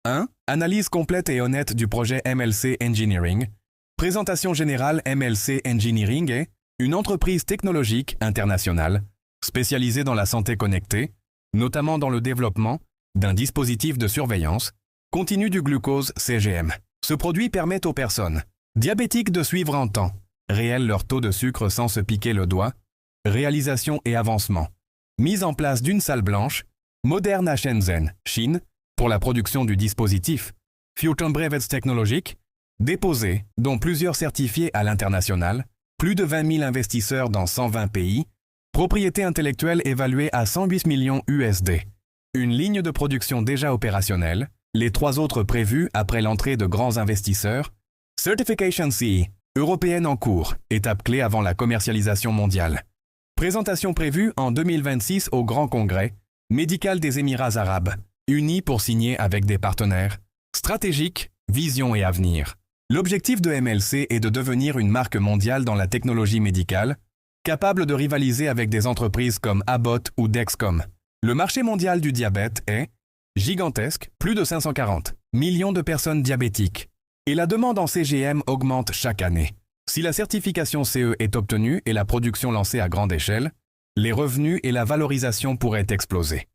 1. Analyse complète et honnête du projet MLC Engineering. Présentation générale. MLC Engineering est une entreprise technologique internationale spécialisée dans la santé connectée, notamment dans le développement d'un dispositif de surveillance continue du glucose CGM. Ce produit permet aux personnes diabétiques de suivre en temps réel leur taux de sucre sans se piquer le doigt. Réalisation et avancement. Mise en place d'une salle blanche moderne à Shenzhen, Chine, pour la production du dispositif. Future Brevets technologiques, déposé, dont plusieurs certifiés à l'international, plus de 20 000 investisseurs dans 120 pays, propriété intellectuelle évaluée à 108 millions USD. Une ligne de production déjà opérationnelle, les 3 autres prévues après l'entrée de grands investisseurs. Certification CE, européenne en cours, étape clé avant la commercialisation mondiale. Présentation prévue en 2026 au Grand Congrès médical des Émirats arabes, unis pour signer avec des partenaires stratégiques, vision et avenir. L'objectif de MLC est de devenir une marque mondiale dans la technologie médicale, capable de rivaliser avec des entreprises comme Abbott ou Dexcom. Le marché mondial du diabète est gigantesque, plus de 540 millions de personnes diabétiques. Et la demande en CGM augmente chaque année. Si la certification CE est obtenue et la production lancée à grande échelle, les revenus et la valorisation pourraient exploser.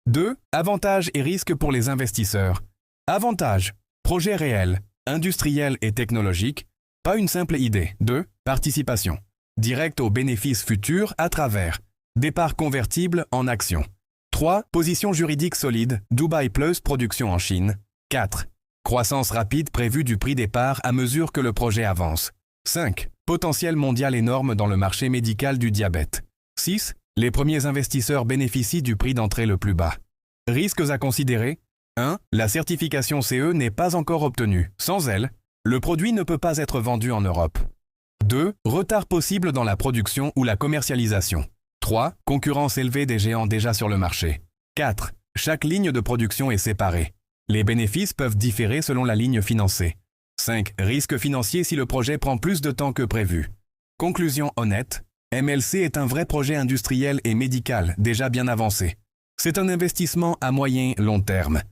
2. Avantages et risques pour les investisseurs. Avantages. Projet réel, industriel et technologique, pas une simple idée. 2. Participation. Directe aux bénéfices futurs à travers des parts convertibles en actions. 3. Position juridique solide, Dubaï Plus production en Chine. 4. Croissance rapide prévue du prix des parts à mesure que le projet avance. 5. Potentiel mondial énorme dans le marché médical du diabète. 6. Les premiers investisseurs bénéficient du prix d'entrée le plus bas. Risques à considérer. 1. La certification CE n'est pas encore obtenue. Sans elle, le produit ne peut pas être vendu en Europe. 2. Retard possible dans la production ou la commercialisation. 3. Concurrence élevée des géants déjà sur le marché. 4. Chaque ligne de production est séparée. Les bénéfices peuvent différer selon la ligne financée. 5. Risque financier si le projet prend plus de temps que prévu. Conclusion honnête. MLC est un vrai projet industriel et médical déjà bien avancé. C'est un investissement à moyen-long terme.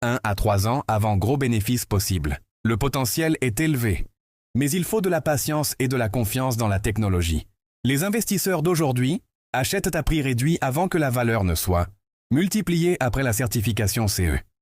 1 à 3 ans avant gros bénéfices possibles. Le potentiel est élevé. Mais il faut de la patience et de la confiance dans la technologie. Les investisseurs d'aujourd'hui achètent à prix réduit avant que la valeur ne soit multipliée après la certification CE.